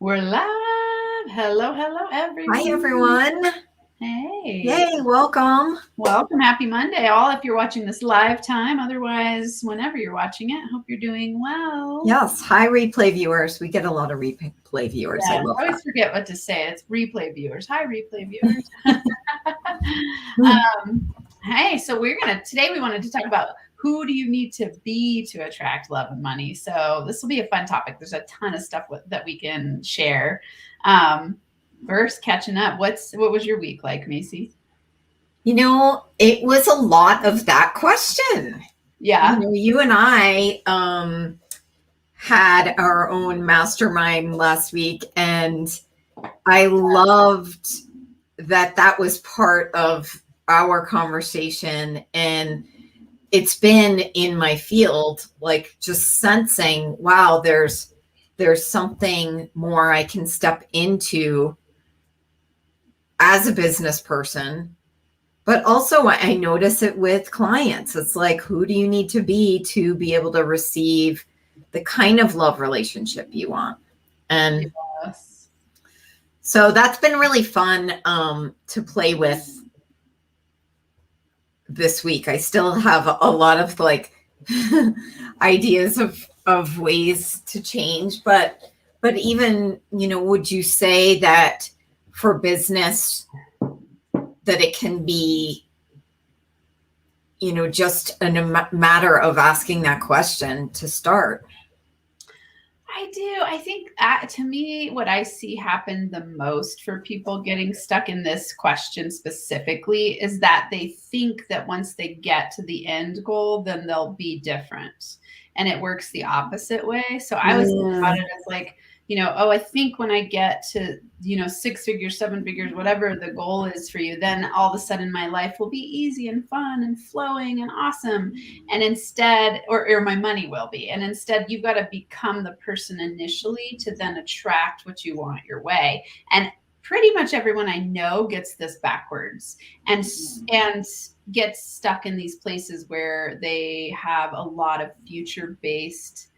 We're live. Hello, hello, everyone. Hi, everyone. Hey. Yay, welcome. Welcome. Happy Monday, all, if you're watching this live time. Otherwise, whenever you're watching it, hope you're doing well. Yes, hi, replay viewers. We get a lot of replay viewers. Yeah, I love I always that. forget what to say. It's replay viewers. Hi, replay viewers. Hey, so today we wanted to talk about who do you need to be to attract love and money. So this will be a fun topic. There's a ton of stuff that we can share. First, catching up. What was your week like, Macy? It was a lot of that question. Yeah. You and I had our own mastermind last week, and I loved that was part of our conversation. And it's been in my field, like just sensing, wow, there's something more I can step into as a business person. But also I notice it with clients. It's like, who do you need to be able to receive the kind of love relationship you want? And Yes. so that's been really fun to play with this week. I still have a lot of like ideas of ways to change, but even, would you say that for business that it can be, just a matter of asking that question to start? I do. I think to me, what I see happen the most for people getting stuck in this question specifically is that they think that once they get to the end goal, then they'll be different. And it works the opposite way. So I was thinking about it as like, I think when I get to, 6 figures, 7 figures, whatever the goal is for you, then all of a sudden my life will be easy and fun and flowing and awesome. And instead, or my money will be. And instead, you've got to become the person initially to then attract what you want your way. And pretty much everyone I know gets this backwards and gets stuck in these places where they have a lot of future-based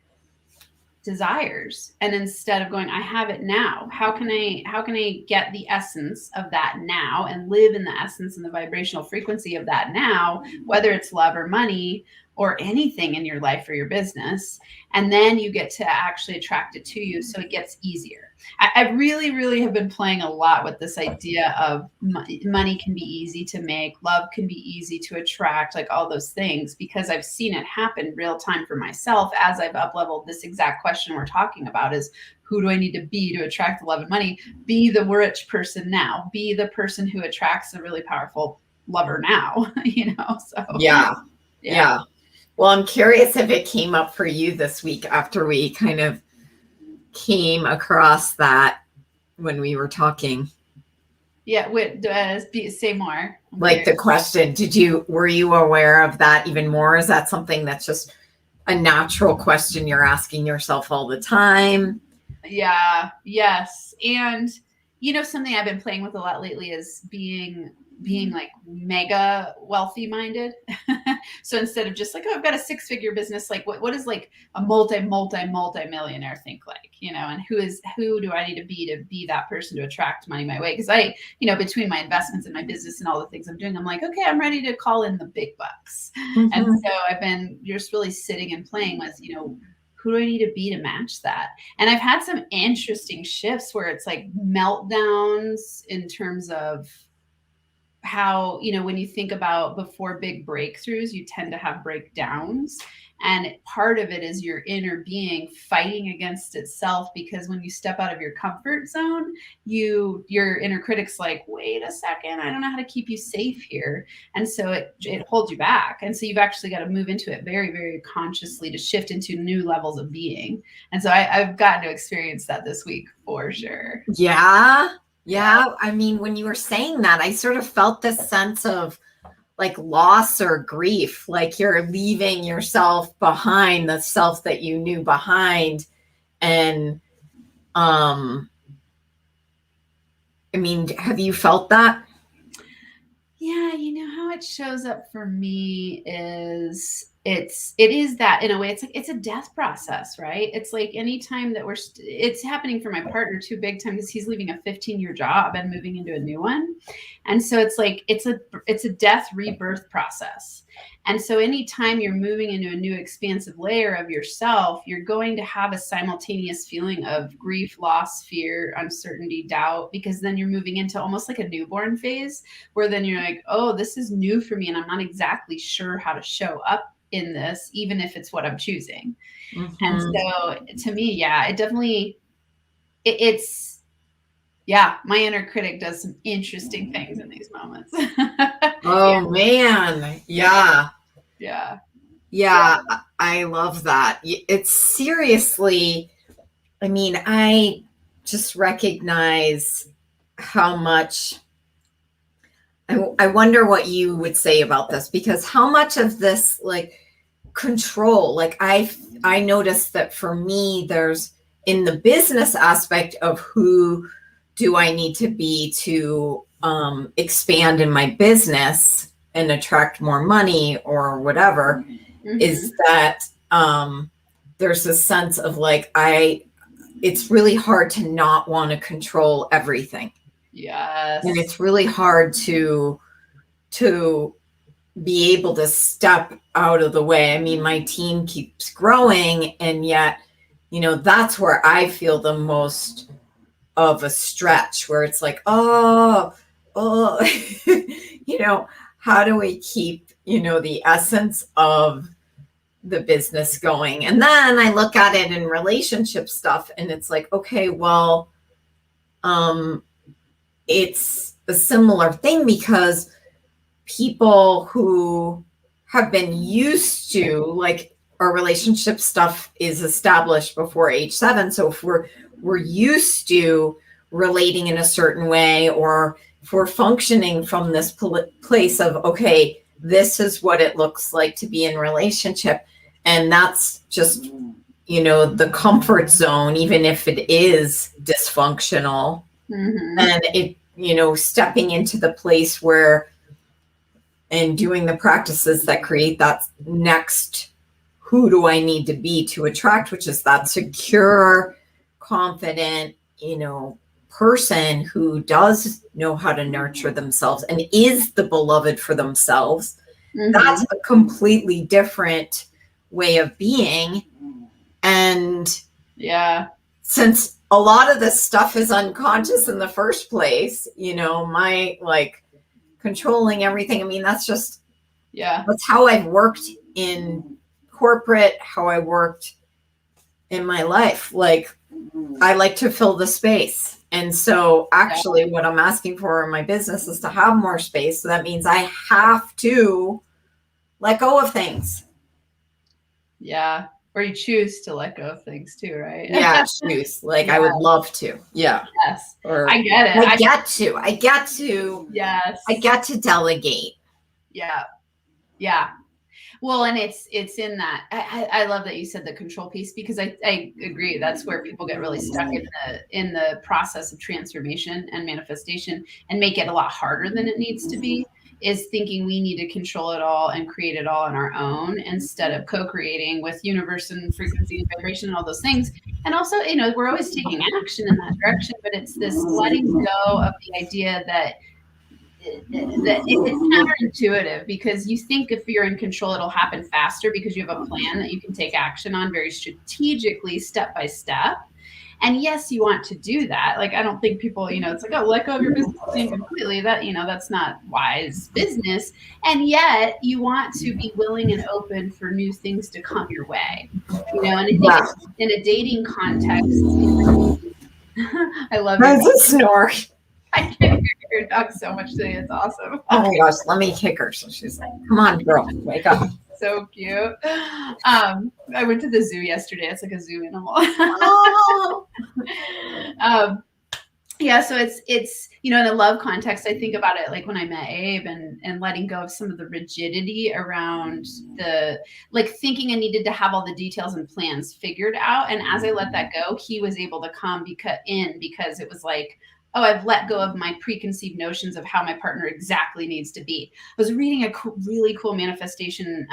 desires, and instead of going, I have it now, how can I get the essence of that now and live in the essence and the vibrational frequency of that now, whether it's love or money or anything in your life or your business, and then you get to actually attract it to you, so it gets easier. I really, really have been playing a lot with this idea of money can be easy to make, love can be easy to attract, like all those things, because I've seen it happen real time for myself as I've up-leveled this exact question we're talking about is, who do I need to be to attract the love and money? Be the rich person now. Be the person who attracts a really powerful lover now, so. Yeah. Well, I'm curious if it came up for you this week after we kind of came across that when we were talking. Yeah, say more. Like the question, were you aware of that even more? Is that something that's just a natural question you're asking yourself all the time? Yeah, yes. And something I've been playing with a lot lately is being like mega wealthy minded. So instead of just like, oh, I've got a 6-figure business, like what is like a multi-millionaire think like, and who do I need to be that person to attract money my way? Because I, between my investments and my business and all the things I'm doing, I'm like, okay, I'm ready to call in the big bucks. Mm-hmm. And so I've been just really sitting and playing with, who do I need to be to match that? And I've had some interesting shifts where it's like meltdowns in terms of how, when you think about before big breakthroughs, you tend to have breakdowns. And part of it is your inner being fighting against itself, because when you step out of your comfort zone, your inner critic's like, wait a second, I don't know how to keep you safe here. And so it holds you back. And so you've actually got to move into it very, very consciously to shift into new levels of being. And so I've gotten to experience that this week for sure. Yeah. I mean, when you were saying that, I sort of felt this sense of like loss or grief, like you're leaving yourself behind, the self that you knew behind. And I mean, have you felt that? Yeah, how it shows up for me is it is that in a way, it's like, it's a death process, right? It's like anytime that it's happening for my partner too big time, because he's leaving a 15-year job and moving into a new one. And so it's like, it's a death rebirth process. And so anytime you're moving into a new expansive layer of yourself, you're going to have a simultaneous feeling of grief, loss, fear, uncertainty, doubt, because then you're moving into almost like a newborn phase, where then you're like, oh, this is new for me, and I'm not exactly sure how to show up in this, even if it's what I'm choosing. And so to me, yeah, it definitely, it's, yeah, my inner critic does some interesting things in these moments. Oh man. Yeah. Yeah. Yeah. I love that. It's seriously, I mean, I just recognize how much, I wonder what you would say about this, because how much of this like control, like I noticed that for me, there's in the business aspect of who do I need to be to expand in my business and attract more money or whatever, is that there's a sense of like, it's really hard to not want to control everything. Yes. And it's really hard to be able to step out of the way. I mean, my team keeps growing, and yet, you know, that's where I feel the most of a stretch, where it's like, oh, you know, how do we keep, you know, the essence of the business going? And then I look at it in relationship stuff, and it's like, okay, well, it's a similar thing, because people who have been used to, like, our relationship stuff is established before age 7. So if we're used to relating in a certain way, or if we're functioning from this place of, okay, this is what it looks like to be in relationship, and that's just, you know, the comfort zone, even if it is dysfunctional. And it, you know, stepping into the place where, and doing the practices that create that next, who do I need to be to attract, which is that secure, confident, you know, person who does know how to nurture themselves and is the beloved for themselves. That's a completely different way of being. And yeah, since a lot of this stuff is unconscious in the first place, you know, my like controlling everything, I mean, that's just, yeah, that's how I've worked in corporate, how I worked in my life. Like, I like to fill the space. And so actually what I'm asking for in my business is to have more space. So that means I have to let go of things. Yeah. Or you choose to let go of things too, right? Yeah, choose. Like, yeah. I would love to. Yeah. Yes. Or I get it. I get to. Yes. I get to delegate. Yeah. Yeah. Well, and it's in that, I love that you said the control piece, because I agree. That's where people get really stuck in the process of transformation and manifestation, and make it a lot harder than it needs to be, is thinking we need to control it all and create it all on our own, instead of co-creating with universe and frequency and vibration and all those things. And also, you know, we're always taking action in that direction, but it's this letting go of the idea that it's counterintuitive, because you think if you're in control, it'll happen faster because you have a plan that you can take action on very strategically, step by step. And yes, you want to do that. Like, I don't think people, you know, it's like, oh, let go of your business plan completely. That, you know, that's not wise business. And yet you want to be willing and open for new things to come your way, you know, and I think in a dating context, I love That's a snore. I can hear your dog so much today. It's awesome. Oh my gosh, let me kick her. So she's like, come on, girl, wake up. So cute. I went to the zoo yesterday. It's like a zoo animal. Oh. Yeah, so it's you know, in a love context, I think about it like when I met Abe, and letting go of some of the rigidity around the, like, thinking I needed to have all the details and plans figured out. And as I let that go, he was able to come because it was like, oh, I've let go of my preconceived notions of how my partner exactly needs to be. I was reading a really cool manifestation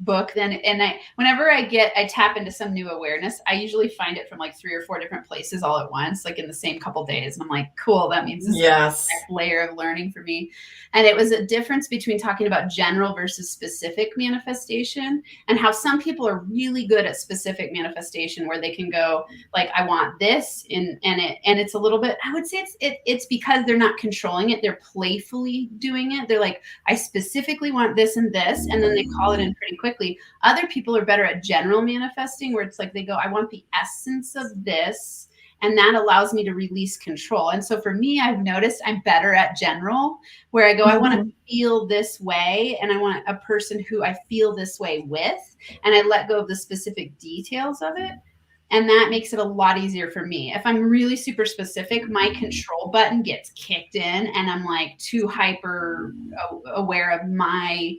book then, and whenever I tap into some new awareness, I usually find it from like 3 or 4 different places all at once, like in the same couple days, and I'm like, cool, that means this is the next layer of learning for me. And it was a difference between talking about general versus specific manifestation, and how some people are really good at specific manifestation, where they can go like, I want this, and it's a little bit, I would say it's because they're not controlling it, they're playfully doing it. They're like, I specifically want this and this, and then they call it in pretty quickly. Other people are better at general manifesting, where it's like they go, I want the essence of this, and that allows me to release control. And so for me, I've noticed I'm better at general, where I go, I want to feel this way, and I want a person who I feel this way with, and I let go of the specific details of it. And that makes it a lot easier for me. If I'm really super specific, my control button gets kicked in, and I'm like too hyper aware of my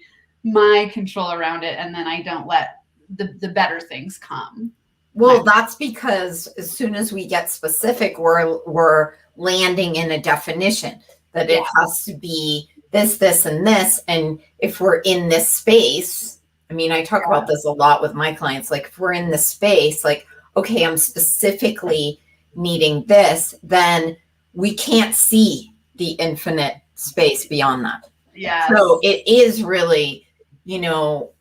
control around it. And then I don't let the better things come. Well, that's because as soon as we get specific, we're landing in a definition that it has to be this, this, and this. And if we're in this space, I mean, I talk about this a lot with my clients. Like, if we're in this space, like, okay, I'm specifically needing this, then we can't see the infinite space beyond that. Yeah. So it is really,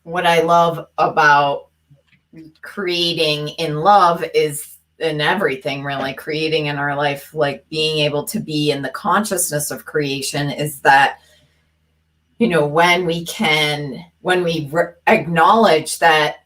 what I love about creating in love is in everything, really, creating in our life, like being able to be in the consciousness of creation, is that, when we acknowledge that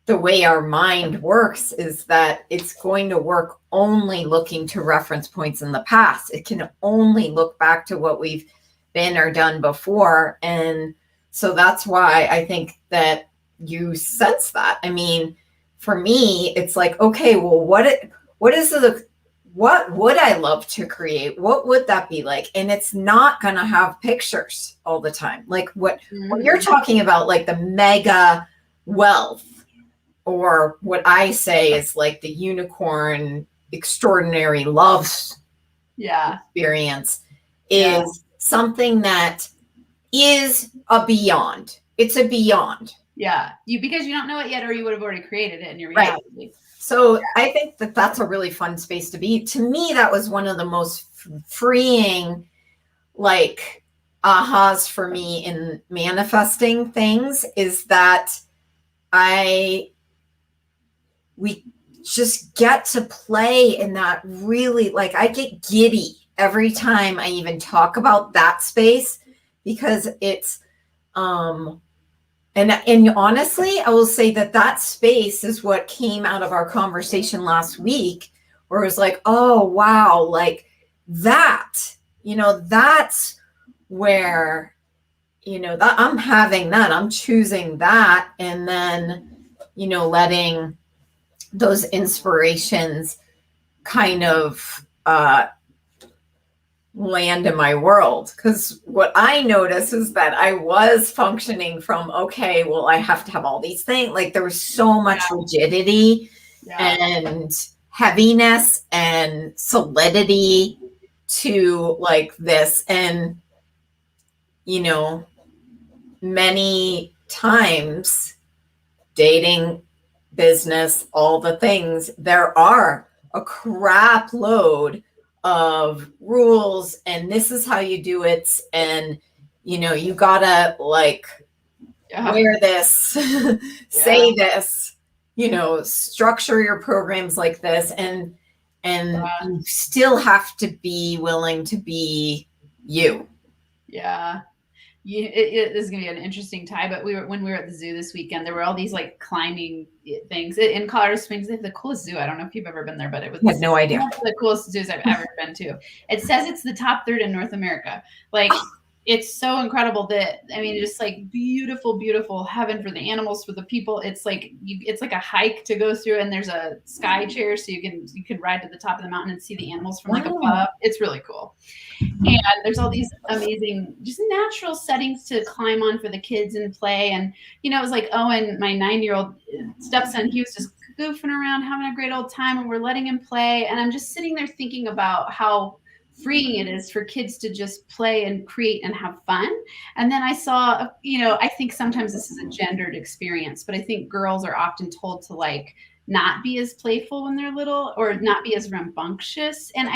the way our mind works is that it's going to work only looking to reference points in the past. It can only look back to what we've been or done before. And so that's why I think that you sense that. I mean, for me, it's like, okay, well, what would I love to create? What would that be like? And it's not going to have pictures all the time. Like when you're talking about like the mega wealth, or what I say is like the unicorn extraordinary love experience, is something that is a beyond. It's a beyond. Yeah. Because you don't know it yet, or you would have already created it in your reality. Right. So I think that that's a really fun space to be. To me, that was one of the most freeing, like, ahas for me in manifesting things, is that we just get to play in that. Really, like, I get giddy every time I even talk about that space, because it's and honestly, I will say that space is what came out of our conversation last week, where it was like, oh wow, like that, that's where, that I'm having that, I'm choosing that, and then, letting those inspirations kind of land in my world. Because what I notice is that I was functioning from, okay, well, I have to have all these things. Like, there was so much rigidity and heaviness and solidity to like this. And, many times, dating, business, all the things, there are a crap load of rules, and this is how you do it, and you gotta like wear this, say this, structure your programs like this, and you still have to be willing to be you. It is going to be an interesting time. But when we were at the zoo this weekend, there were all these like climbing things in Colorado Springs. They have the coolest zoo. I don't know if you've ever been there, but it was I had no idea. One of the coolest zoos I've ever been to. It says it's the top 3rd in North America. Like, it's so incredible that, I mean, just like beautiful, beautiful heaven for the animals, for the people. It's like it's like a hike to go through, and there's a sky chair, so you can ride to the top of the mountain and see the animals from like above. It's really cool. And there's all these amazing, just natural settings to climb on for the kids and play. And, it was like Owen, my 9-year-old stepson, he was just goofing around, having a great old time, and we're letting him play. And I'm just sitting there thinking about how freeing it is for kids to just play and create and have fun. And then I saw, I think sometimes this is a gendered experience, but I think girls are often told to like not be as playful when they're little or not be as rambunctious. And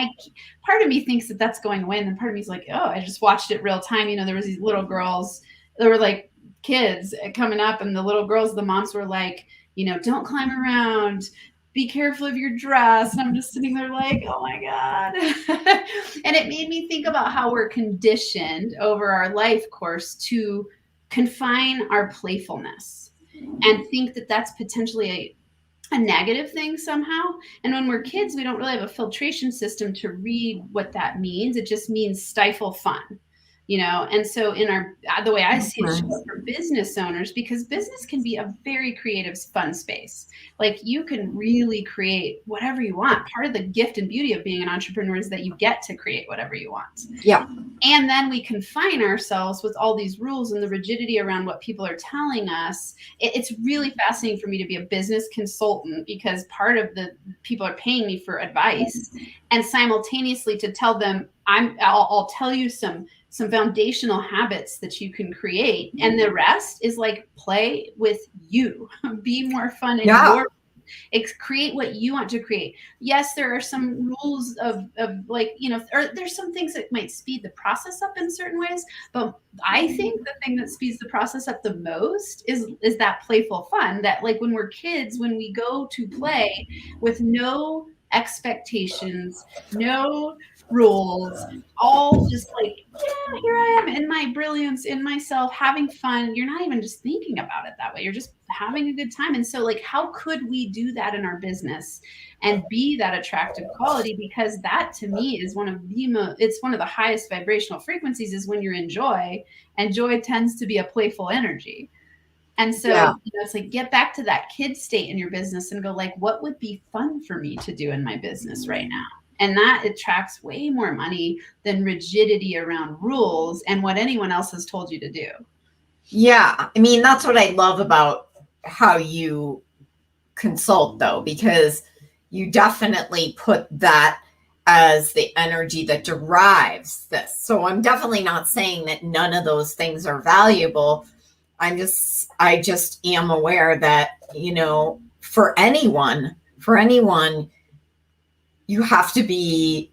part of me thinks that that's going away. And then part of me is like, oh, I just watched it real time. There was these little girls, there were like kids coming up, and the little girls, the moms were like, don't climb around, be careful of your dress. And I'm just sitting there like, oh my God. And it made me think about how we're conditioned over our life course to confine our playfulness and think that that's potentially a negative thing somehow. And when we're kids, we don't really have a filtration system to read what that means. It just means stifle fun. And so the way I see it for business owners, because business can be a very creative, fun space. Like you can really create whatever you want. Part of the gift and beauty of being an entrepreneur is that you get to create whatever you want. Yeah. And then we confine ourselves with all these rules and the rigidity around what people are telling us. It's really fascinating for me to be a business consultant, because part of the people are paying me for advice, and simultaneously to tell them, I'll tell you some foundational habits that you can create, and the rest is like play with you, be more fun in your, create what you want to create. Yes, there are some rules of like, or there's some things that might speed the process up in certain ways, but I think the thing that speeds the process up the most is that playful fun, that like when we're kids, when we go to play with no expectations, no rules, all just like, yeah, here I am in my brilliance, in myself, having fun. You're not even just thinking about it that way. You're just having a good time. And so like, how could we do that in our business and be that attractive quality? Because that to me is one of the highest vibrational frequencies, is when you're in joy, and joy tends to be a playful energy. And so it's like, get back to that kid state in your business and go like, what would be fun for me to do in my business right now? And that attracts way more money than rigidity around rules and what anyone else has told you to do. Yeah. I mean, that's what I love about how you consult, though, because you definitely put that as the energy that derives this. So I'm definitely not saying that none of those things are valuable. I just am aware that, for anyone, you have to be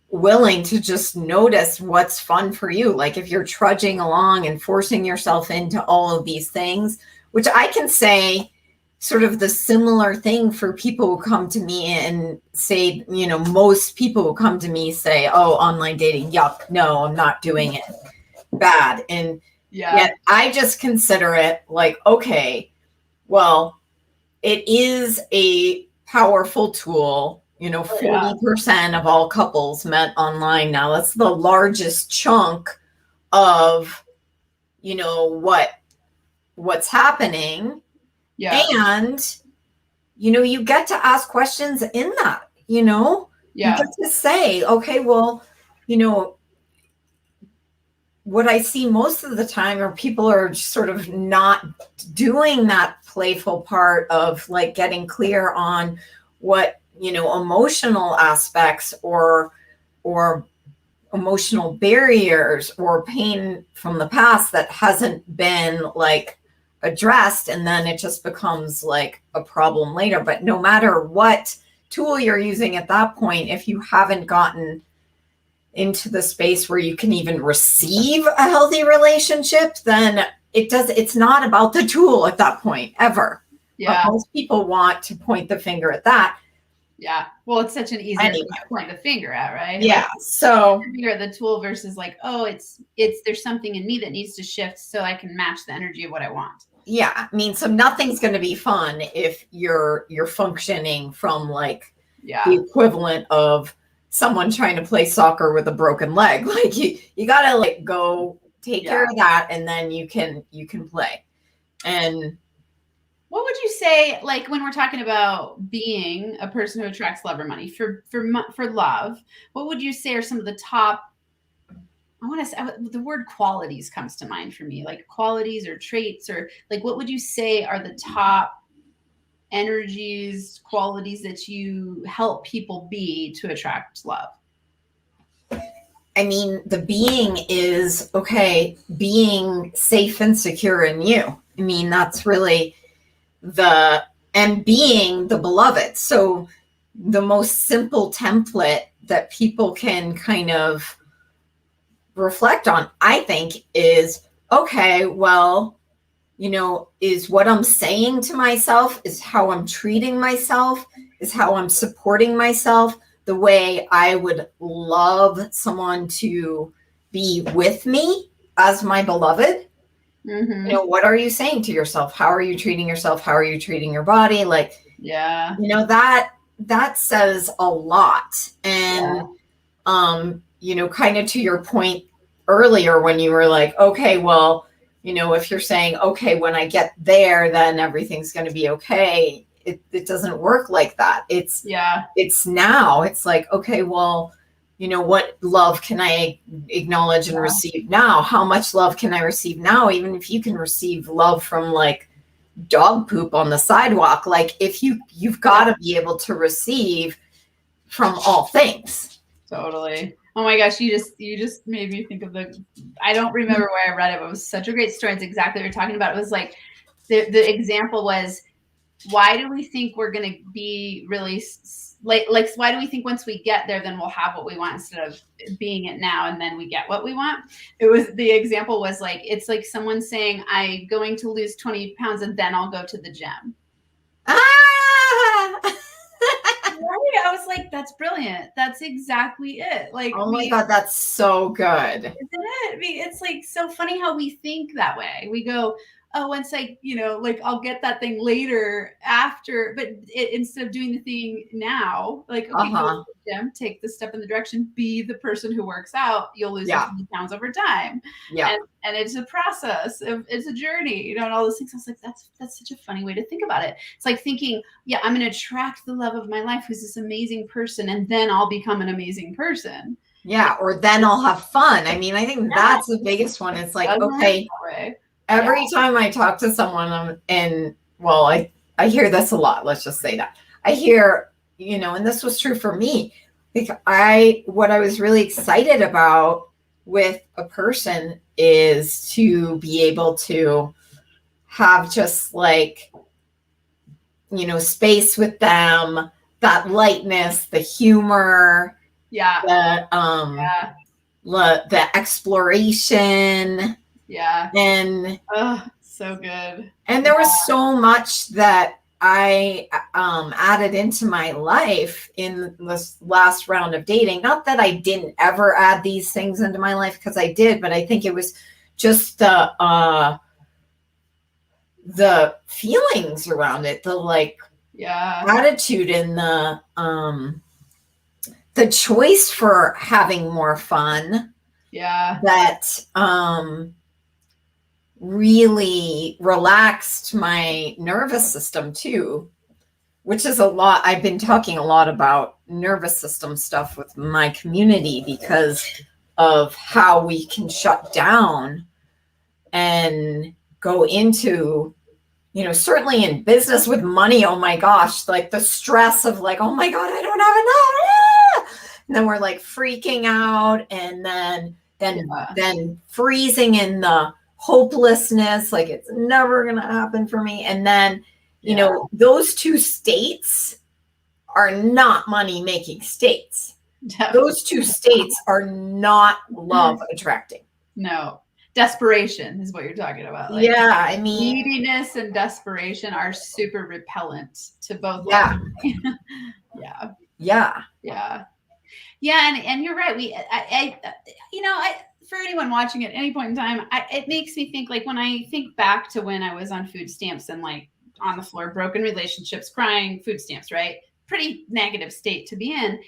willing to just notice what's fun for you. Like if you're trudging along and forcing yourself into all of these things, which I can say sort of the similar thing for people who come to me and say, most people who come to me say, oh, online dating, yuck, no, I'm not doing it, bad. And yet I just consider it like, okay, well, it is a powerful tool. 40% of all couples met online now. That's the largest chunk of, what's happening. Yeah. And, you get to ask questions in that, you get to say, okay, well, what I see most of the time are people are sort of not doing that playful part of like getting clear on what, emotional aspects or emotional barriers or pain from the past that hasn't been like addressed. And then it just becomes like a problem later. But no matter what tool you're using at that point, if you haven't gotten into the space where you can even receive a healthy relationship, then it's not about the tool at that point ever. Yeah. But most people want to point the finger at that. Yeah. Well, it's such an easy thing to point the finger at, right? Yeah. Like, so finger at the tool versus like, oh, it's there's something in me that needs to shift so I can match the energy of what I want. Yeah. I mean, so nothing's going to be fun if you're functioning from like the equivalent of someone trying to play soccer with a broken leg. Like you got to like go take care of that, and then you can play. And what would you say, like when we're talking about being a person who attracts love or money for love, what would you say are some of the top, I want to say the word qualities comes to mind for me, like qualities or traits, or like, what would you say are the top energies, qualities that you help people be to attract love? I mean, the being is, okay, being safe and secure in you. I mean, that's really and being the beloved. So the most simple template that people can kind of reflect on, I think, is, okay, well, is what I'm saying to myself, is how I'm treating myself, is how I'm supporting myself, the way I would love someone to be with me as my beloved. Mm-hmm. What are you saying to yourself? How are you treating yourself? How are you treating your body? Like, Yeah. That says a lot. And, Yeah. Kind of to your point earlier when you were like, okay, well, if you're saying, okay, when I get there, then everything's going to be okay. It doesn't work like that. It's now. It's like, okay, well, what love can I acknowledge and receive now? How much love can I receive now? Even if you can receive love from like dog poop on the sidewalk, like if you've got to be able to receive from all things. Totally. Oh my gosh, you just made me think of I don't remember where I read it, but it was such a great story. It's exactly what you're talking about. It was like the example was, why do we think we're going to be really like why do we think once we get there then we'll have what we want instead of being it now and then we get what we want? The example was like, it's like someone saying, I'm going to lose 20 pounds and then I'll go to the gym. Right? I was like, that's brilliant. That's exactly it. Like, oh my God, that's so good. Isn't it? I mean, it's like so funny how we think that way. We go, oh, once I, like I'll get that thing later after, but instead of doing the thing now, like, okay, go to the gym, take the step in the direction, be the person who works out, you'll lose 20 pounds over time. Yeah. And it's a process, it's a journey, and all those things. I was like, that's such a funny way to think about it. It's like thinking, yeah, I'm going to attract the love of my life, who's this amazing person, and then I'll become an amazing person. Yeah. Or then I'll have fun. I mean, I think that's the biggest one. It's like, okay, every time I talk to someone, and well, I hear this a lot. Let's just say that I hear, and this was true for me. Like what I was really excited about with a person is to be able to have just like, space with them, that lightness, the humor, the exploration. Yeah. And so good. And there was so much that I added into my life in this last round of dating. Not that I didn't ever add these things into my life, because I did, but I think it was just the feelings around it, the like attitude, and the choice for having more fun. Yeah. That really relaxed my nervous system too, which is a lot. I've been talking a lot about nervous system stuff with my community because of how we can shut down and go into, certainly in business with money. Oh my gosh, like the stress of like, oh my God, I don't have enough. And then we're like freaking out, and then freezing in the hopelessness, like it's never gonna happen for me. And then those two states are not money making states. Definitely. Those two states are not love attracting. No. Desperation is what you're talking about. Like, I mean, neediness and desperation are super repellent to both. And you're right. For anyone watching at any point in time, it makes me think, like, when I think back to when I was on food stamps and like on the floor, broken relationships, crying, food stamps, right? Pretty negative state to be in.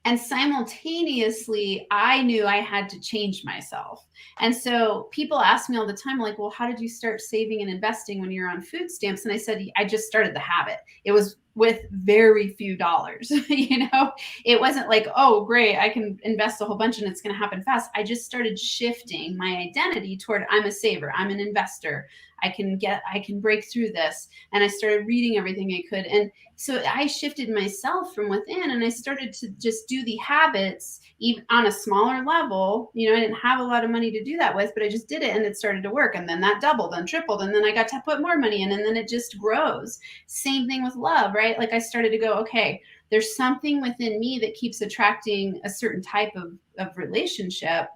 And simultaneously, I knew I had to change myself. And so people ask me all the time, like, well, how did you start saving and investing when you're on food stamps? And I said, I just started the habit. It was with very few dollars. It wasn't like, oh, great, I can invest a whole bunch and it's going to happen fast. I just started shifting my identity toward, I'm a saver, I'm an investor, I can break through this. And I started reading everything I could. And so I shifted myself from within, and I started to just do the habits even on a smaller level. I didn't have a lot of money to do that with, but I just did it, and it started to work. And then that doubled and tripled. And then I got to put more money in, and then it just grows. Same thing with love, right? Like I started to go, okay, there's something within me that keeps attracting a certain type of relationship.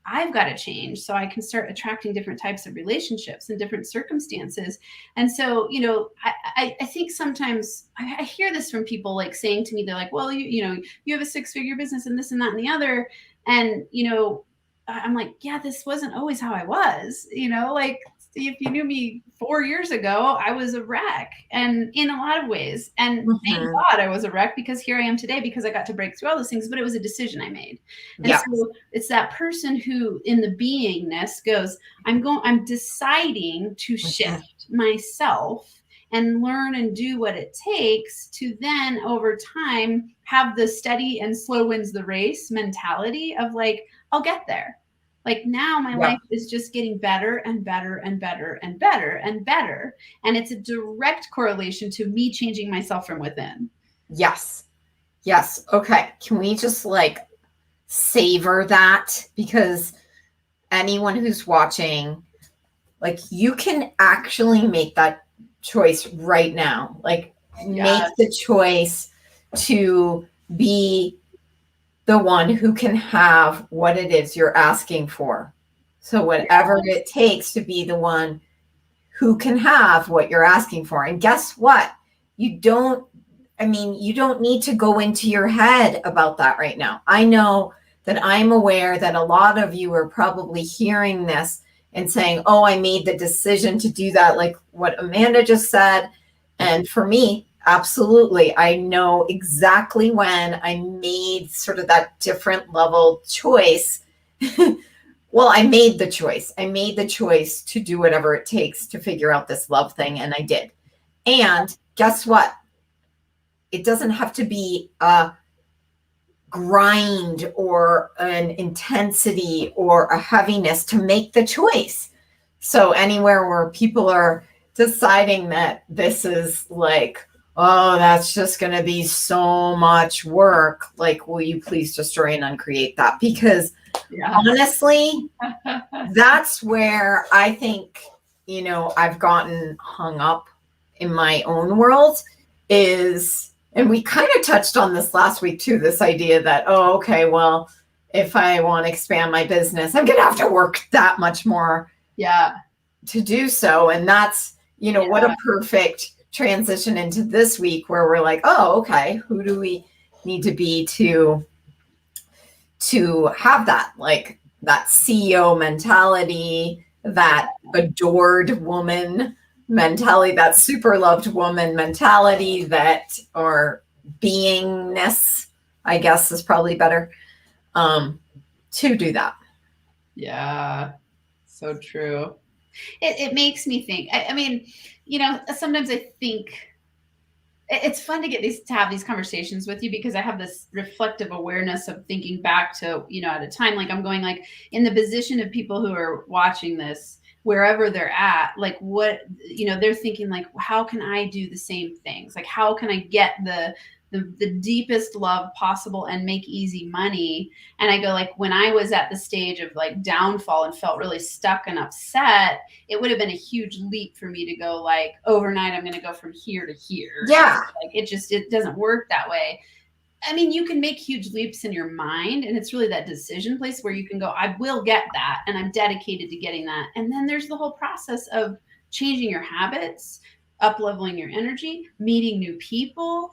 I've got to change so I can start attracting different types of relationships and different circumstances. And so, I think sometimes I hear this from people like saying to me, they're like, well, you have a 6-figure business and this and that and the other. And, I'm like, yeah, this wasn't always how I was, like if you knew me 4 years ago, I was a wreck, and in a lot of ways. And thank God I was a wreck, because here I am today because I got to break through all those things, but it was a decision I made. And so it's that person who in the beingness goes, I'm deciding to shift myself and learn and do what it takes to then over time have the steady and slow wins the race mentality of like, I'll get there. Like now my life is just getting better and better and better and better and better. And it's a direct correlation to me changing myself from within. Yes. Okay. Can we just like savor that? Because anyone who's watching, like you can actually make that choice right now. Like make the choice to be the one who can have what it is you're asking for. So whatever it takes to be the one who can have what you're asking for. And guess what? You don't need to go into your head about that right now. I know that I'm aware that a lot of you are probably hearing this and saying, oh, I made the decision to do that, like what Amanda just said. And for me, absolutely. I know exactly when I made sort of that different level choice. Well, I made the choice. I made the choice to do whatever it takes to figure out this love thing. And I did. And guess what? It doesn't have to be a grind or an intensity or a heaviness to make the choice. So anywhere where people are deciding that this is like, oh, that's just going to be so much work. Like, will you please destroy and uncreate that? Because honestly, that's where I think, I've gotten hung up in my own world is, and we kind of touched on this last week too, this idea that, oh, okay, well, if I want to expand my business, I'm going to have to work that much more to do so. And that's, what a perfect transition into this week where we're like, oh, okay, who do we need to be to have that, like that CEO mentality, that adored woman mentality, that super loved woman mentality, that or beingness, I guess is probably better, to do that. Yeah, so true. It makes me think. I mean, sometimes I think it's fun to have these conversations with you because I have this reflective awareness of thinking back to, at a time, like I'm going like in the position of people who are watching this, wherever they're at, like what, they're thinking like, how can I do the same things? Like, how can I get the deepest love possible and make easy money? And I go like, when I was at the stage of like downfall and felt really stuck and upset, it would have been a huge leap for me to go like overnight, I'm going to go from here to here. Yeah. Like it doesn't work that way. I mean, you can make huge leaps in your mind, and it's really that decision place where you can go, I will get that, and I'm dedicated to getting that. And then there's the whole process of changing your habits, up-leveling your energy, meeting new people,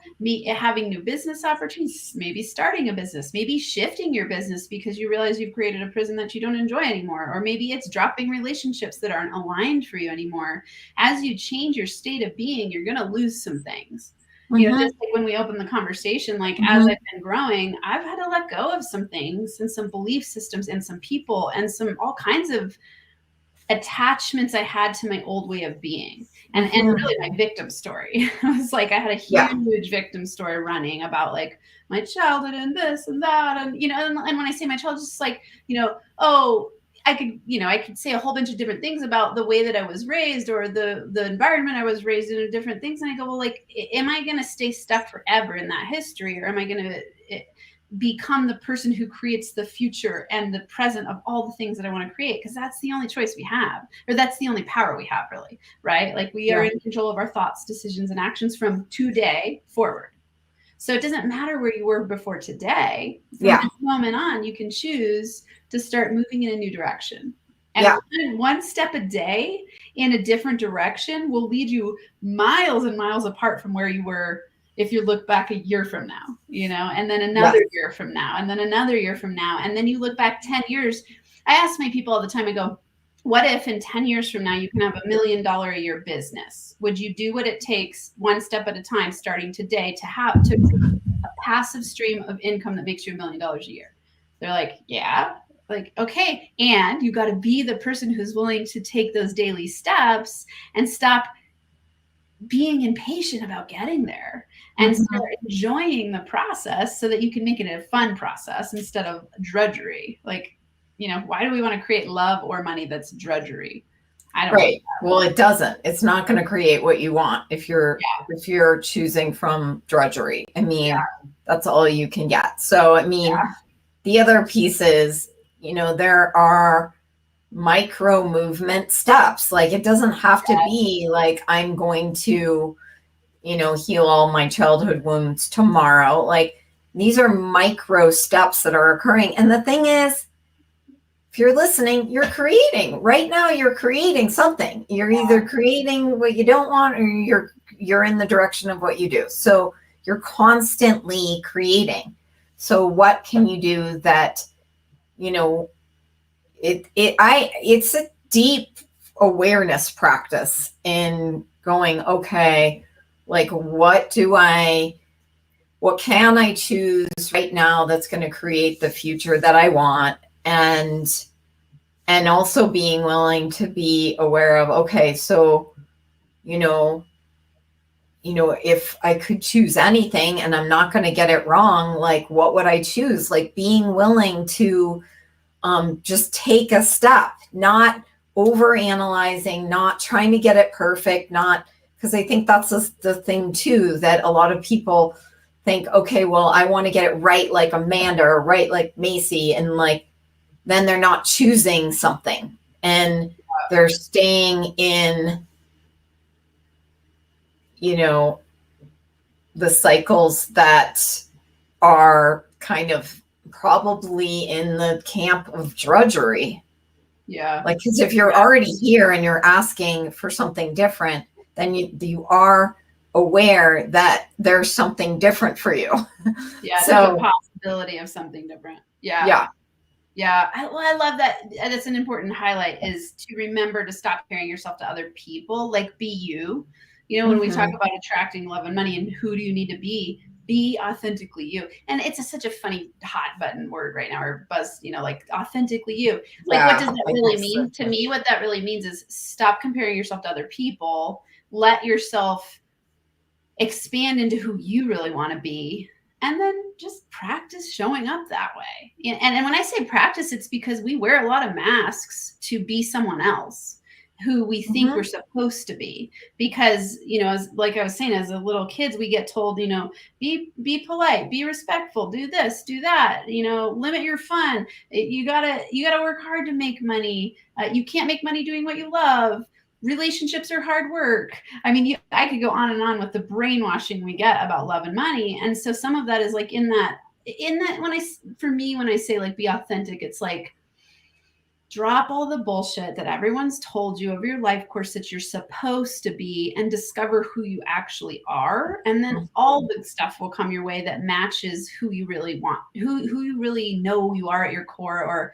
having new business opportunities, maybe starting a business, maybe shifting your business because you realize you've created a prison that you don't enjoy anymore, or maybe it's dropping relationships that aren't aligned for you anymore. As you change your state of being, you're going to lose some things. Just like when we open the conversation, like as I've been growing, I've had to let go of some things and some belief systems and some people and some all kinds of attachments I had to my old way of being. And really my victim story. It was like I had a huge victim story running about like my childhood and this and that. And, and when I say my child, it's just like, oh, I could say a whole bunch of different things about the way that I was raised or the environment I was raised in, or different things. And I go, well, like, am I going to stay stuck forever in that history, or am I going to become the person who creates the future and the present of all the things that I want to create? Because that's the only choice we have, or that's the only power we have, really, right? Like, we are in control of our thoughts, decisions, and actions from today forward. So it doesn't matter where you were before today. From this moment on, you can choose to start moving in a new direction. And one step a day in a different direction will lead you miles and miles apart from where you were if you look back a year from now, and then another year from now, and then another year from now. And then you look back 10 years. I ask my people all the time, I go, what if in 10 years from now you can have $1 million a year business? Would you do what it takes one step at a time, starting today, to have a passive stream of income that makes you $1 million a year? They're like, yeah. Like, okay. And you got to be the person who's willing to take those daily steps and stop being impatient about getting there and start enjoying the process so that you can make it a fun process instead of drudgery. Like, why do we want to create love or money that's drudgery? I don't know. Well, it doesn't. It's not going to create what you want if you're choosing from drudgery. I mean, that's all you can get. So, I mean, the other piece is, there are micro movement steps. Like, it doesn't have to be like, I'm going to, heal all my childhood wounds tomorrow. Like, these are micro steps that are occurring. And the thing is, if you're listening, you're creating right now. You're creating something. You're either creating what you don't want, or you're in the direction of what you do. So you're constantly creating. So what can you do that, it's a deep awareness practice in going, okay, like, what can I choose right now that's going to create the future that I want? And also being willing to be aware of, okay, so, if I could choose anything and I'm not going to get it wrong, like, what would I choose? Like, being willing to just take a step, not over analyzing, not trying to get it perfect, because I think that's the thing too, that a lot of people think, okay, well, I want to get it right like Amanda, or right like Macy, and like, then they're not choosing something and they're staying in, the cycles that are kind of probably in the camp of drudgery. Yeah. Like, because if you're already here and you're asking for something different, then you are aware that there's something different for you. Yeah. So, there's a possibility of something different. Yeah. Yeah. Yeah. I love that. That's an important highlight, is to remember to stop comparing yourself to other people. Like, be you. When we talk about attracting love and money and who do you need to be authentically you. And it's such a funny hot button word right now, or buzz, like, authentically you. Like, what does that really mean? To me, what that really means is stop comparing yourself to other people. Let yourself expand into who you really want to be. And then just practice showing up that way. And when I say practice, it's because we wear a lot of masks to be someone else who we think we're supposed to be. Because, as like I was saying, as a little kids, we get told, be polite, be respectful, do this, do that, limit your fun. You gotta work hard to make money. You can't make money doing what you love. Relationships are hard work. I mean, I could go on and on with the brainwashing we get about love and money. And so some of that is like in that, when I say like, be authentic, it's like, drop all the bullshit that everyone's told you of your life course that you're supposed to be, and discover who you actually are. And then all the stuff will come your way that matches who you really want, who you really know you are at your core.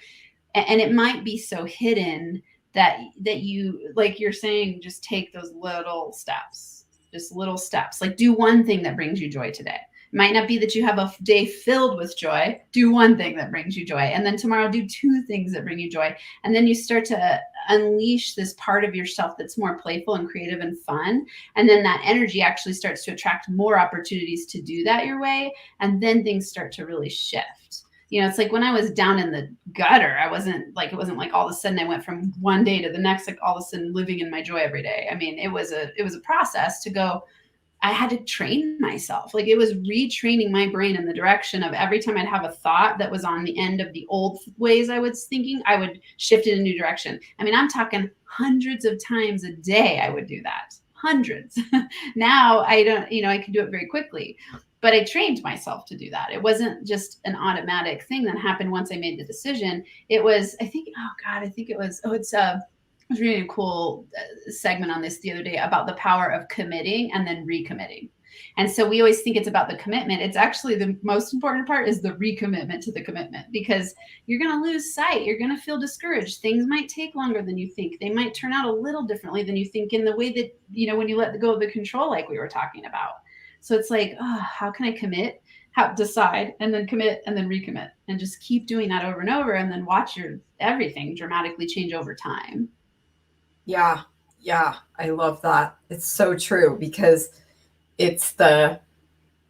And it might be so hidden that you, like you're saying, just take those little steps, like, do one thing that brings you joy today. It might not be that you have a day filled with joy. Do one thing that brings you joy. And then tomorrow, do 2 things that bring you joy. And then you start to unleash this part of yourself that's more playful and creative and fun. And then that energy actually starts to attract more opportunities to do that your way. And then things start to really shift. It's like when I was down in the gutter, it wasn't like all of a sudden I went from one day to the next, like all of a sudden living in my joy every day. I mean, it was a process to go. I had to train myself. Like it was retraining my brain in the direction of every time I'd have a thought that was on the end of the old ways I was thinking, I would shift in a new direction. I mean, I'm talking hundreds of times a day I would do that. Hundreds. Now I don't, I can do it very quickly, but I trained myself to do that. It wasn't just an automatic thing that happened once I made the decision. It was, I think, I was reading a cool segment on this the other day about the power of committing and then recommitting. And so we always think it's about the commitment. It's actually the most important part is the recommitment to the commitment, because you're going to lose sight. You're going to feel discouraged. Things might take longer than you think. They might turn out a little differently than you think in the way that, when you let go of the control, like we were talking about. So it's like, how can I commit? How decide and then commit and then recommit and just keep doing that over and over, and then watch your everything dramatically change over time. Yeah. Yeah. I love that. It's so true, because it's the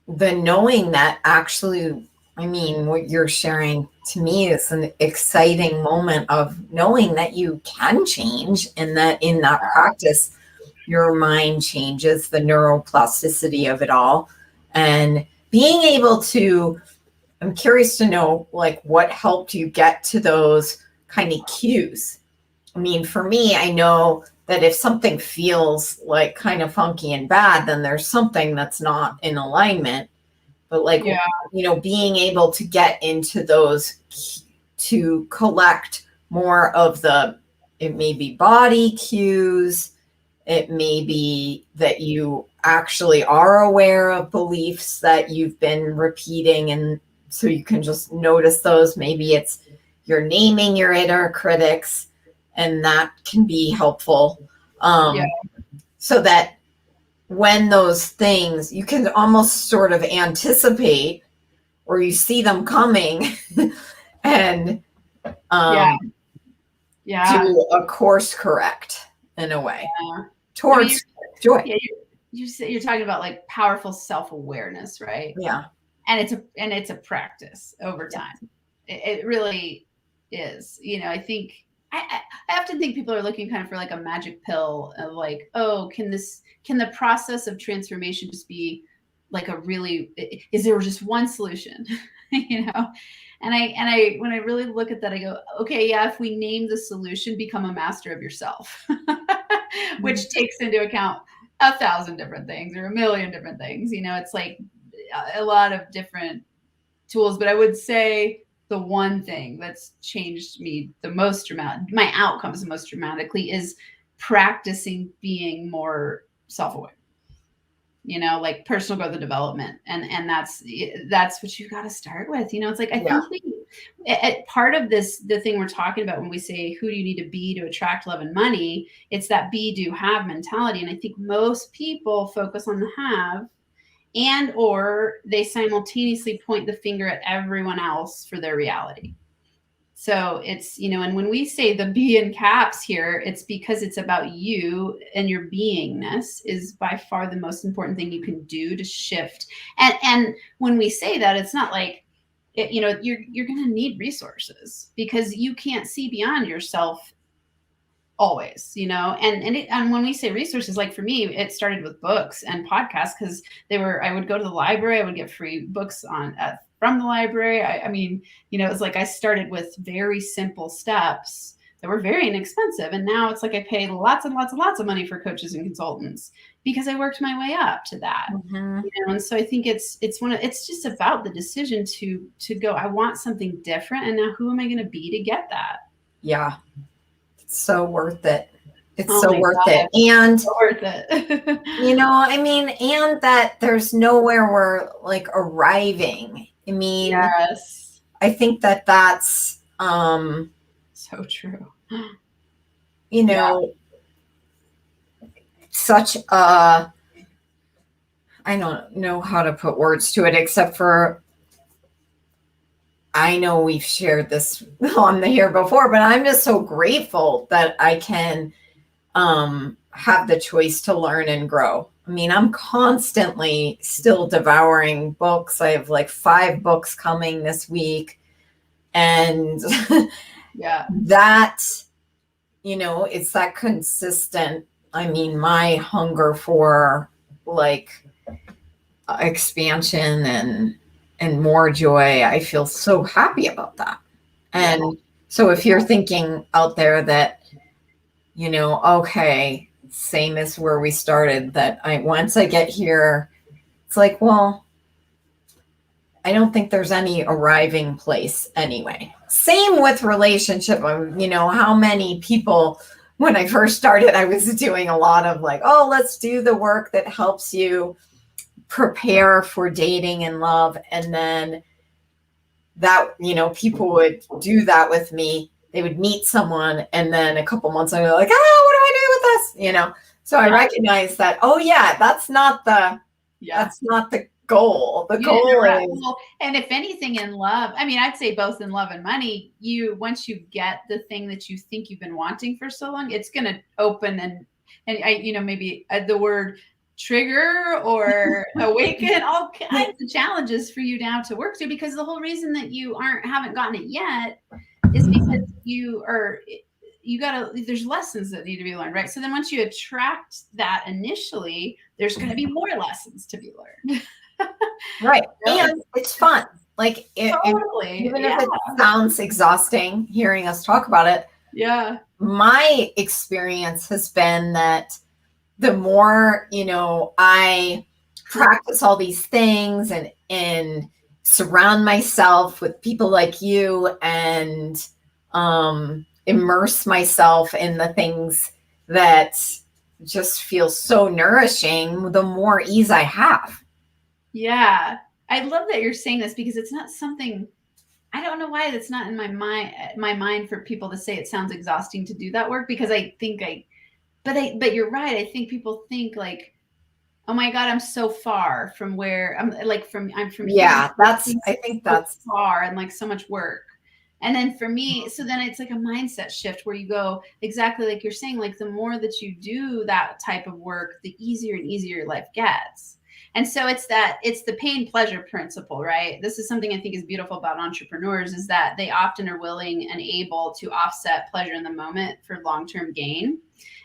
knowing that actually, I mean, what you're sharing to me is an exciting moment of knowing that you can change, and that in that practice, your mind changes, the neuroplasticity of it all. And being able to, I'm curious to know, like, what helped you get to those kind of cues? I mean, for me, I know that if something feels like kind of funky and bad, then there's something that's not in alignment. But like, being able to get into those, to collect more of it may be body cues. It may be that you actually are aware of beliefs that you've been repeating. And so you can just notice those. Maybe it's you're naming your inner critics, and that can be helpful. So that when those things, you can almost sort of anticipate, or you see them coming and do a course correct in a way towards joy. Yeah, you're talking about like powerful self-awareness, right? Yeah. And it's a practice over time. It really is. I think I often think people are looking kind of for like a magic pill of like, oh, can the process of transformation just be like is there just one solution? And I when I really look at that, I go, okay, yeah, if we name the solution, become a master of yourself, which takes into account 1,000 different things or 1,000,000 different things. It's like a lot of different tools, but I would say the one thing that's changed me the most my outcomes the most dramatically, is practicing being more self-aware. Like personal growth and development, and that's what you got to start with. It's like I think part of the thing we're talking about when we say who do you need to be to attract love and money, it's that be, do, have mentality. And I think most people focus on the have, and or they simultaneously point the finger at everyone else for their reality. So it's, and when we say the be in caps here, it's because it's about you, and your beingness is by far the most important thing you can do to shift. And when we say that, it's not like, you're going to need resources, because you can't see beyond yourself always, and when we say resources, like for me, it started with books and podcasts, because I would go to the library, I would get free books from the library. I mean, it was like I started with very simple steps that were very inexpensive, and now it's like I pay lots and lots and lots of money for coaches and consultants because I worked my way up to that. And so I think it's just about the decision to go, I want something different, and now who am I going to be to get that? Yeah. So worth it. It's so worth it. And so worth it. I mean, and that there's nowhere we're like arriving. I mean, yes, I think that's so true. Such a, I don't know how to put words to it, except for, I know we've shared this on here before, but I'm just so grateful that I can have the choice to learn and grow. I mean, I'm constantly still devouring books. I have like 5 books coming this week. And Yeah. that, it's that consistent. I mean, my hunger for like expansion and more joy, I feel so happy about that. Yeah. And so if you're thinking out there that, okay, same as where we started, that once I get here, it's like, well, I don't think there's any arriving place anyway. Same with relationship. How many people, when I first started, I was doing a lot of like, oh, let's do the work that helps you prepare for dating and love. And then that, people would do that with me. They would meet someone, and then a couple months later, like, what do I do with this? So I recognize that, oh yeah, that's not the goal. The goal is, well, and if anything in love, I mean, I'd say both in love and money, once you get the thing that you think you've been wanting for so long, it's going to open and maybe the word trigger or awaken all kinds of challenges for you now to work through, because the whole reason that you haven't gotten it yet is because there's lessons that need to be learned, right? So then once you attract that initially, there's going to be more lessons to be learned. Right. And it's fun. Like totally. Even if it sounds exhausting hearing us talk about it. Yeah. My experience has been that the more, I practice all these things and surround myself with people like you and immerse myself in the things that just feel so nourishing, the more ease I have. Yeah. I love that you're saying this, because it's not something, I don't know why that's not in my mind for people to say it sounds exhausting to do that work, because I think but you're right. I think people think like, oh my God, I'm so far from where I'm from yeah, here. I think that's so far and like so much work. And then for me, so then it's like a mindset shift where you go exactly like you're saying, like the more that you do that type of work, the easier and easier life gets. And so it's the pain pleasure principle, right? This is something I think is beautiful about entrepreneurs, is that they often are willing and able to offset pleasure in the moment for long-term gain.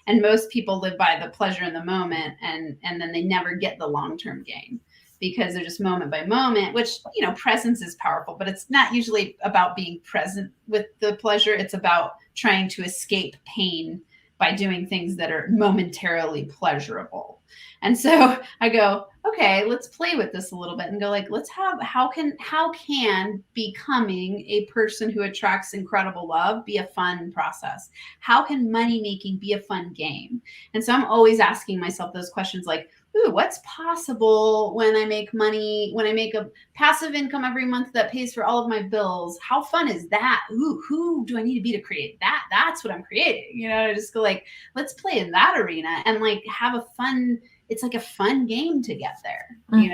And most people live by the pleasure in the moment, and then they never get the long-term gain, because they're just moment by moment, which, presence is powerful, but it's not usually about being present with the pleasure. It's about trying to escape pain by doing things that are momentarily pleasurable. And so I go, okay, let's play with this a little bit and go like, how can becoming a person who attracts incredible love be a fun process? How can money making be a fun game? And so I'm always asking myself those questions like, ooh, what's possible when I make money, when I make a passive income every month that pays for all of my bills? How fun is that? Ooh, who do I need to be to create that? That's what I'm creating. I just go like, let's play in that arena and like have a fun, it's like a fun game to get there. Like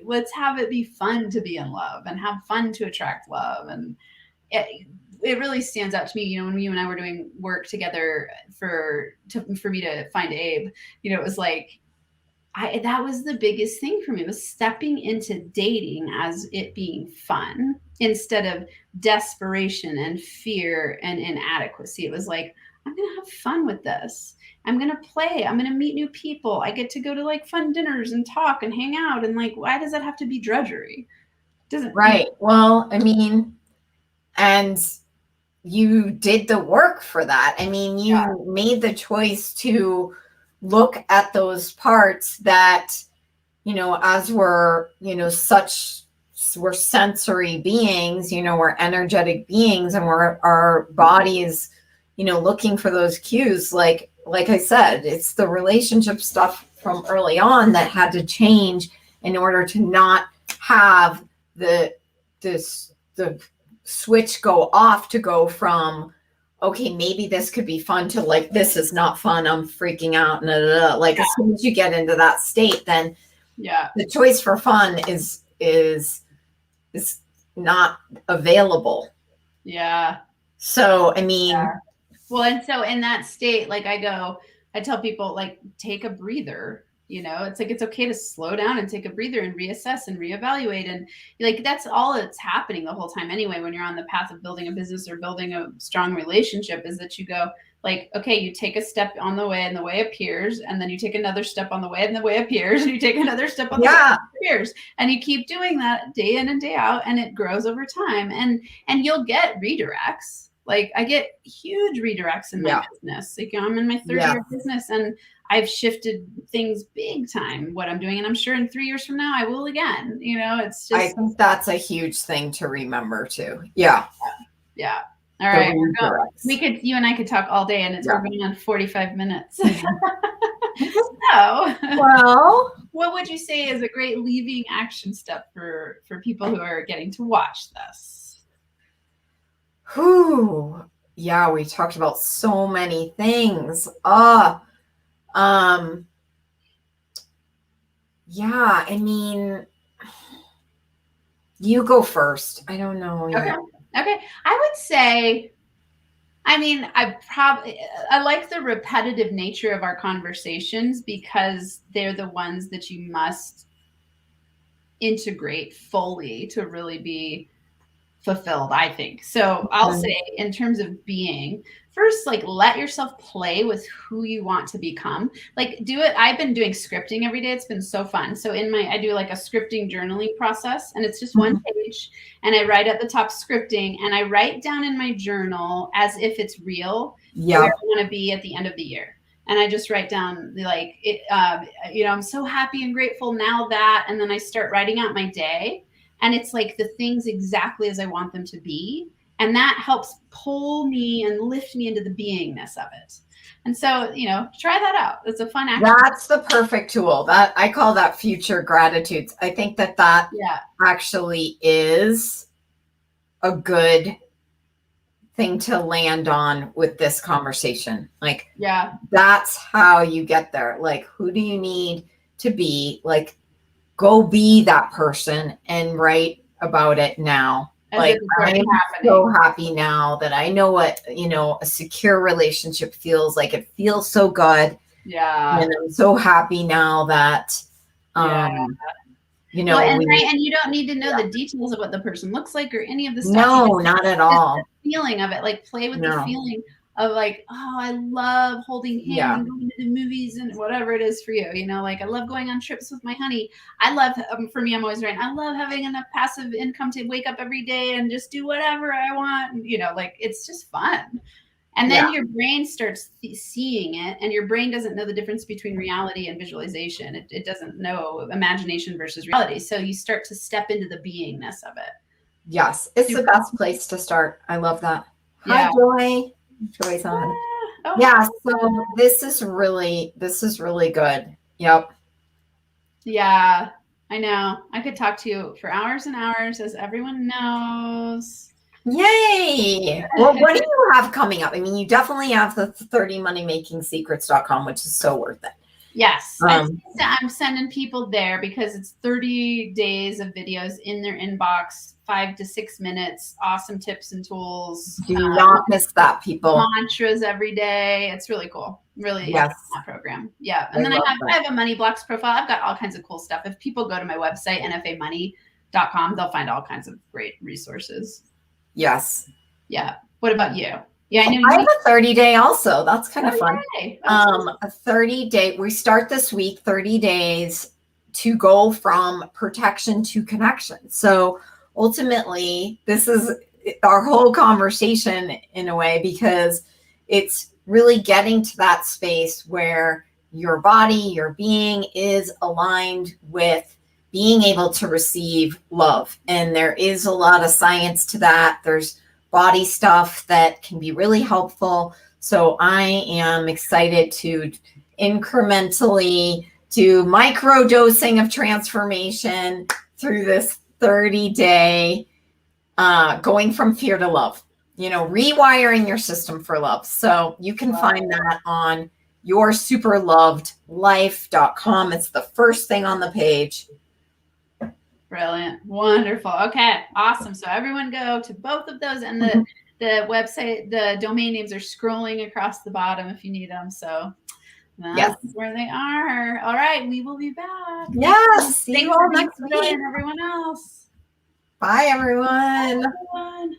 let's have it be fun to be in love and have fun to attract love. And it really stands out to me, when you and I were doing work together for me to find Abe, it was like, that was the biggest thing for me, was stepping into dating as it being fun instead of desperation and fear and inadequacy. It was like, I'm going to have fun with this. I'm going to play. I'm going to meet new people. I get to go to like fun dinners and talk and hang out. And like, why does that have to be drudgery? Doesn't. right. Well, I mean, and you did the work for that. I mean, you made the choice to look at those parts that, as we're, we're sensory beings, we're energetic beings, and our bodies, looking for those cues. Like I said, it's the relationship stuff from early on that had to change in order to not have the switch go off, to go from, okay, maybe this could be fun, to like, this is not fun, I'm freaking out. Like as soon as you get into that state, then the choice for fun is not available. Yeah. So, I mean, well, and so in that state, like I tell people, like, take a breather, It's like, it's okay to slow down and take a breather and reassess and reevaluate. And like, that's all that's happening the whole time anyway, when you're on the path of building a business or building a strong relationship, is that you go like, okay, you take a step on the way and the way appears, and then you take another step on the way and the way appears, and you take another step on the way and it appears. And you keep doing that day in and day out, and it grows over time. And you'll get redirects. Like, I get huge redirects in my business. Like, I'm in my third year of business, and I've shifted things big time, what I'm doing. And I'm sure in 3 years from now, I will again. It's just. I think that's a huge thing to remember too. Yeah. All right. You and I could talk all day, and we're going on 45 minutes. So, well, what would you say is a great leaving action step for people who are getting to watch this? Yeah, we talked about so many things. Yeah, I mean, you go first. I don't know. Okay. I would say, I mean, I like the repetitive nature of our conversations, because they're the ones that you must integrate fully to really be fulfilled, I think. So I'll say, in terms of being, first, like, let yourself play with who you want to become. Like, do it. I've been doing scripting every day. It's been so fun. So I do like a scripting journaling process, and it's just one page, and I write at the top scripting, and I write down in my journal as if it's real where I want to be at the end of the year. And I just write down like, I'm so happy and grateful now that, and then I start writing out my day. And it's like the things exactly as I want them to be. And that helps pull me and lift me into the beingness of it. And so, try that out. It's a fun action. That's the perfect tool. That I call that future gratitudes. I think that actually is a good thing to land on with this conversation. Like, that's how you get there. Like, who do you need to be? Like, go be that person and write about it now. Like, I'm so happy now that I know what, a secure relationship feels like. It feels so good. Yeah. And I'm so happy now that, and you don't need to know the details of what the person looks like or any of the stuff. No, not at all. The feeling of it, like, play with the feeling of like, oh, I love holding hands and going to the movies and whatever it is for you. Like, I love going on trips with my honey. I love, for me, I'm always writing, I love having enough passive income to wake up every day and just do whatever I want. Like, it's just fun. And then your brain starts seeing it, and your brain doesn't know the difference between reality and visualization. It doesn't know imagination versus reality. So you start to step into the beingness of it. Yes. It's the best place to start. I love that. Hi, Joy. Joy's on. So this is really good. Yep. Yeah, I know. I could talk to you for hours and hours, as everyone knows. Yay. Well, what do you have coming up? I mean, you definitely have the 30moneymakingsecrets.com, which is so worth it. Yes. I'm sending people there because it's 30 days of videos in their inbox, 5 to 6 minutes, awesome tips and tools. Do not miss that, people. Mantras every day. It's really cool. Really, that program. Yeah. And then I have a Money Blocks profile. I've got all kinds of cool stuff. If people go to my website, nfamoney.com, they'll find all kinds of great resources. Yes. Yeah. What about you? Yeah, I have a 30-day also. That's kind of fun. A 30-day. We start this week, 30 days to go from protection to connection. So ultimately, this is our whole conversation in a way, because it's really getting to that space where your body, your being is aligned with being able to receive love. And there is a lot of science to that. There's body stuff that can be really helpful. So I am excited to incrementally do micro dosing of transformation through this 30-day, going from fear to love, rewiring your system for love. So you can find that on yoursuperlovedlife.com. It's the first thing on the page. Brilliant. Wonderful. Okay. Awesome. So everyone go to both of those, and the website, the domain names are scrolling across the bottom if you need them. So That's Yes. where they are. All right. We will be back. Yes. See Thanks you all for next week. joining everyone else. Bye, everyone. Bye, everyone.